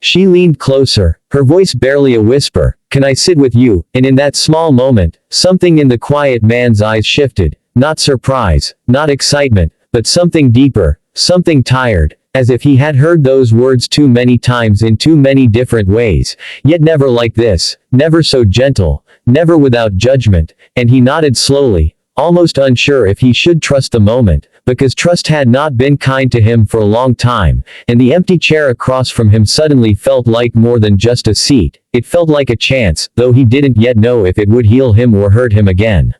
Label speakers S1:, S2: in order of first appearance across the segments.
S1: She leaned closer, her voice barely a whisper. "Can I sit with you?" And in that small moment, something in the quiet man's eyes shifted. Not surprise, not excitement, but something deeper, something tired, as if he had heard those words too many times in too many different ways, yet never like this, never so gentle, never without judgment, and he nodded slowly, almost unsure if he should trust the moment, because trust had not been kind to him for a long time, and the empty chair across from him suddenly felt like more than just a seat. It felt like a chance, though he didn't yet know if it would heal him or hurt him again.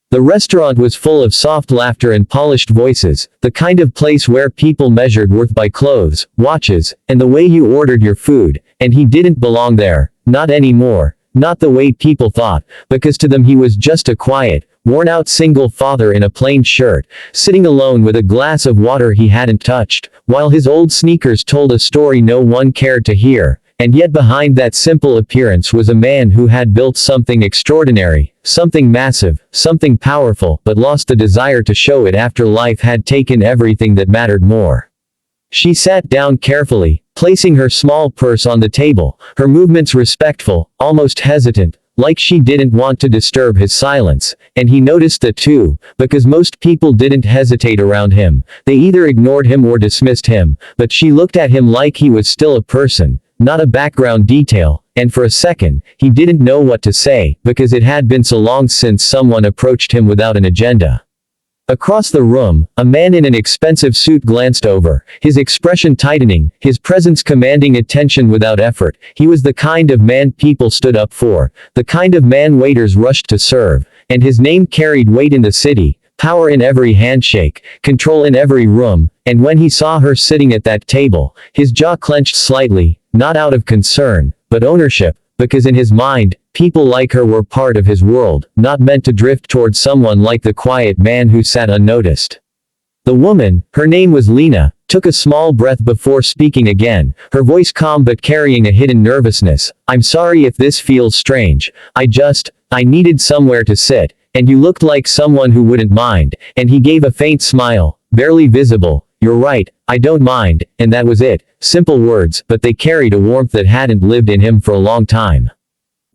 S1: The restaurant was full of soft laughter and polished voices, the kind of place where people measured worth by clothes, watches, and the way you ordered your food, and he didn't belong there, not anymore, not the way people thought, because to them he was just a quiet, worn-out single father in a plain shirt, sitting alone with a glass of water he hadn't touched, while his old sneakers told a story no one cared to hear. And yet behind that simple appearance was a man who had built something extraordinary, something massive, something powerful, but lost the desire to show it after life had taken everything that mattered more. She sat down carefully, placing her small purse on the table, her movements respectful, almost hesitant, like she didn't want to disturb his silence, and he noticed that too, because most people didn't hesitate around him. They either ignored him or dismissed him, but she looked at him like he was still a person, not a background detail, and for a second, he didn't know what to say, because it had been so long since someone approached him without an agenda. Across the room, a man in an expensive suit glanced over, his expression tightening, his presence commanding attention without effort. He was the kind of man people stood up for, the kind of man waiters rushed to serve, and his name carried weight in the city, power in every handshake, control in every room, and when he saw her sitting at that table, his jaw clenched slightly, not out of concern, but ownership, because in his mind, people like her were part of his world, not meant to drift toward someone like the quiet man who sat unnoticed. The woman, her name was Lena, took a small breath before speaking again, her voice calm but carrying a hidden nervousness. "I'm sorry if this feels strange. I needed somewhere to sit, and you looked like someone who wouldn't mind," and he gave a faint smile, barely visible. "You're right, I don't mind," and that was it. Simple words, but they carried a warmth that hadn't lived in him for a long time.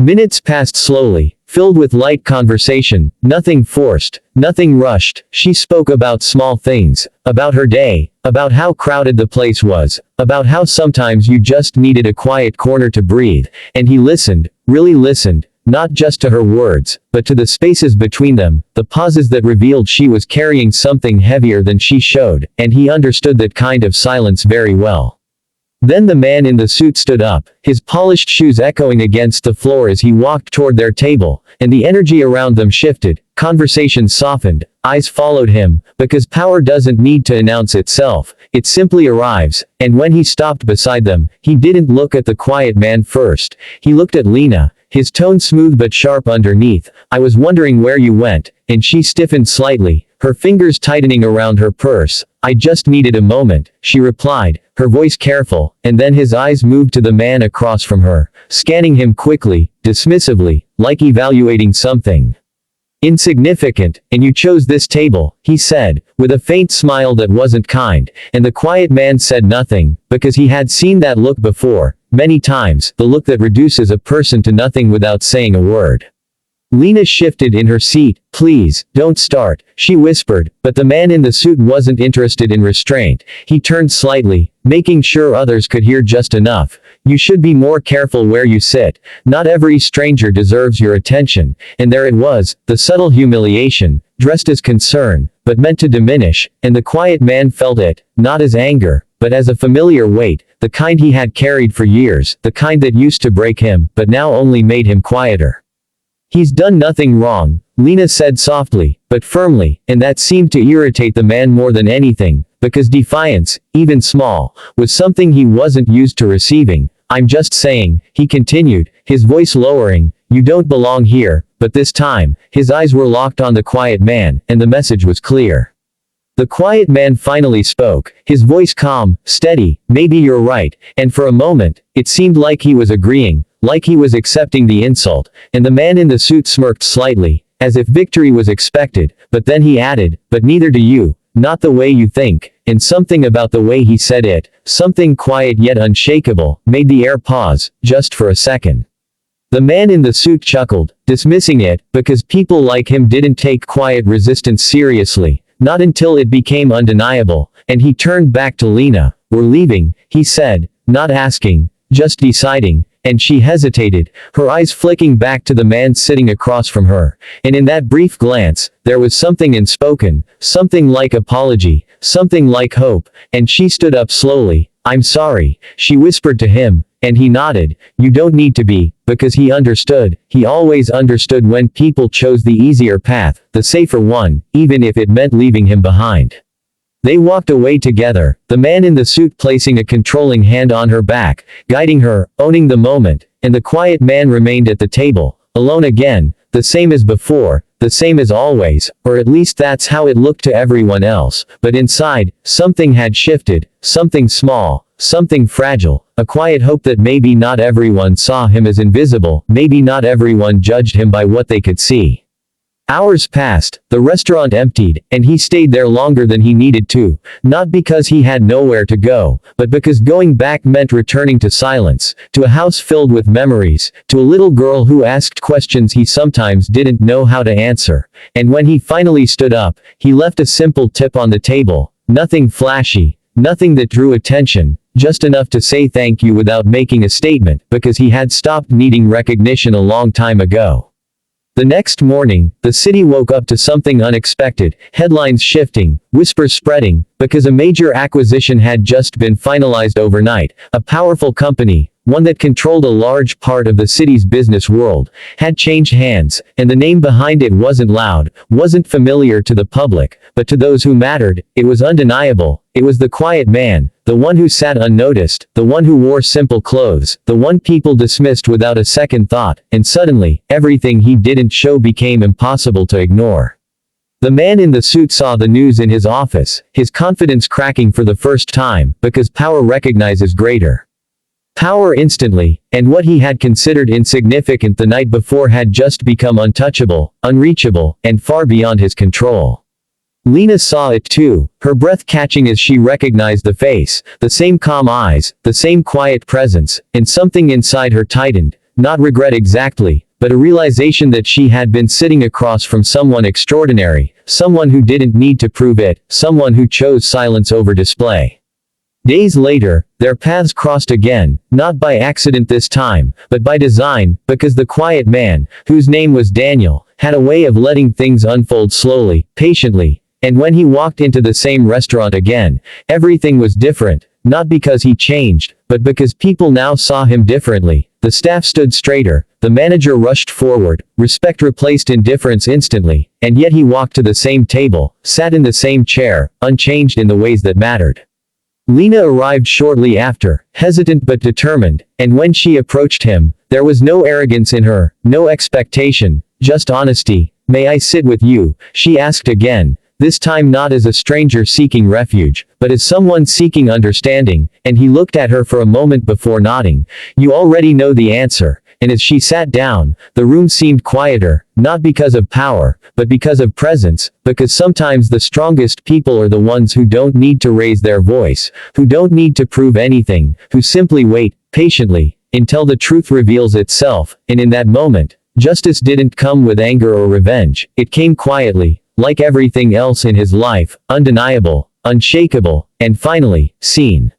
S1: Minutes passed slowly, filled with light conversation, nothing forced, nothing rushed. She spoke about small things, about her day, about how crowded the place was, about how sometimes you just needed a quiet corner to breathe, and he listened, really listened, not just to her words, but to the spaces between them, the pauses that revealed she was carrying something heavier than she showed, and he understood that kind of silence very well. Then the man in the suit stood up, his polished shoes echoing against the floor as he walked toward their table, and the energy around them shifted, conversation softened, eyes followed him, because power doesn't need to announce itself, it simply arrives, and when he stopped beside them, he didn't look at the quiet man first, he looked at Lena, his tone smooth but sharp underneath. "I was wondering where you went," and she stiffened slightly, her fingers tightening around her purse. "I just needed a moment," she replied, her voice careful, and then his eyes moved to the man across from her, scanning him quickly, dismissively, like evaluating something insignificant. "And you chose this table," he said, with a faint smile that wasn't kind, and the quiet man said nothing, because he had seen that look before, many times, the look that reduces a person to nothing without saying a word. Lena shifted in her seat. "Please, don't start," she whispered, but the man in the suit wasn't interested in restraint. He turned slightly, making sure others could hear just enough. "You should be more careful where you sit. Not every stranger deserves your attention." And there it was, the subtle humiliation, dressed as concern, but meant to diminish, and the quiet man felt it, not as anger, but as a familiar weight, the kind he had carried for years, the kind that used to break him, but now only made him quieter. "He's done nothing wrong," Lena said softly, but firmly, and that seemed to irritate the man more than anything, because defiance, even small, was something he wasn't used to receiving. "I'm just saying," he continued, his voice lowering, "you don't belong here," but this time, his eyes were locked on the quiet man, and the message was clear. The quiet man finally spoke, his voice calm, steady. "Maybe you're right," and for a moment, it seemed like he was agreeing, like he was accepting the insult, and the man in the suit smirked slightly, as if victory was expected, but then he added, "But neither do you. not the way you think, and something about the way he said it, something quiet yet unshakable, made the air pause, just for a second. The man in the suit chuckled, dismissing it, because people like him didn't take quiet resistance seriously, not until it became undeniable, and he turned back to Lena. "We're leaving," he said, not asking, just deciding, and she hesitated, her eyes flicking back to the man sitting across from her, and in that brief glance, there was something unspoken, something like apology, something like hope, and she stood up slowly. "I'm sorry," she whispered to him, and he nodded. "You don't need to be," because he understood. He always understood when people chose the easier path, the safer one, even if it meant leaving him behind. They walked away together, the man in the suit placing a controlling hand on her back, guiding her, owning the moment, and the quiet man remained at the table, alone again, the same as before, the same as always, or at least that's how it looked to everyone else, but inside, something had shifted, something small, something fragile, a quiet hope that maybe not everyone saw him as invisible, maybe not everyone judged him by what they could see. Hours passed, the restaurant emptied, and he stayed there longer than he needed to, not because he had nowhere to go, but because going back meant returning to silence, to a house filled with memories, to a little girl who asked questions he sometimes didn't know how to answer, and when he finally stood up, he left a simple tip on the table, nothing flashy, nothing that drew attention, just enough to say thank you without making a statement, because he had stopped needing recognition a long time ago. The next morning, the city woke up to something unexpected, headlines shifting, whispers spreading, because a major acquisition had just been finalized overnight. A powerful company, one that controlled a large part of the city's business world, had changed hands, and the name behind it wasn't loud, wasn't familiar to the public, but to those who mattered, it was undeniable. It was the quiet man, the one who sat unnoticed, the one who wore simple clothes, the one people dismissed without a second thought, and suddenly, everything he didn't show became impossible to ignore. The man in the suit saw the news in his office, his confidence cracking for the first time, because power recognizes greater power instantly, and what he had considered insignificant the night before had just become untouchable, unreachable, and far beyond his control. Lena saw it too, her breath catching as she recognized the face, the same calm eyes, the same quiet presence, and something inside her tightened, not regret exactly, but a realization that she had been sitting across from someone extraordinary, someone who didn't need to prove it, someone who chose silence over display. Days later, their paths crossed again, not by accident this time, but by design, because the quiet man, whose name was Daniel, had a way of letting things unfold slowly, patiently, and when he walked into the same restaurant again, everything was different, not because he changed, but because people now saw him differently. The staff stood straighter, the manager rushed forward, respect replaced indifference instantly, and yet he walked to the same table, sat in the same chair, unchanged in the ways that mattered. Lena arrived shortly after, hesitant but determined, and when she approached him, there was no arrogance in her, no expectation, just honesty. "May I sit with you?" she asked again, this time not as a stranger seeking refuge, but as someone seeking understanding, and he looked at her for a moment before nodding. "You already know the answer." And as she sat down, the room seemed quieter, not because of power, but because of presence, because sometimes the strongest people are the ones who don't need to raise their voice, who don't need to prove anything, who simply wait, patiently, until the truth reveals itself, and in that moment, justice didn't come with anger or revenge, it came quietly, like everything else in his life, undeniable, unshakable, and finally, seen.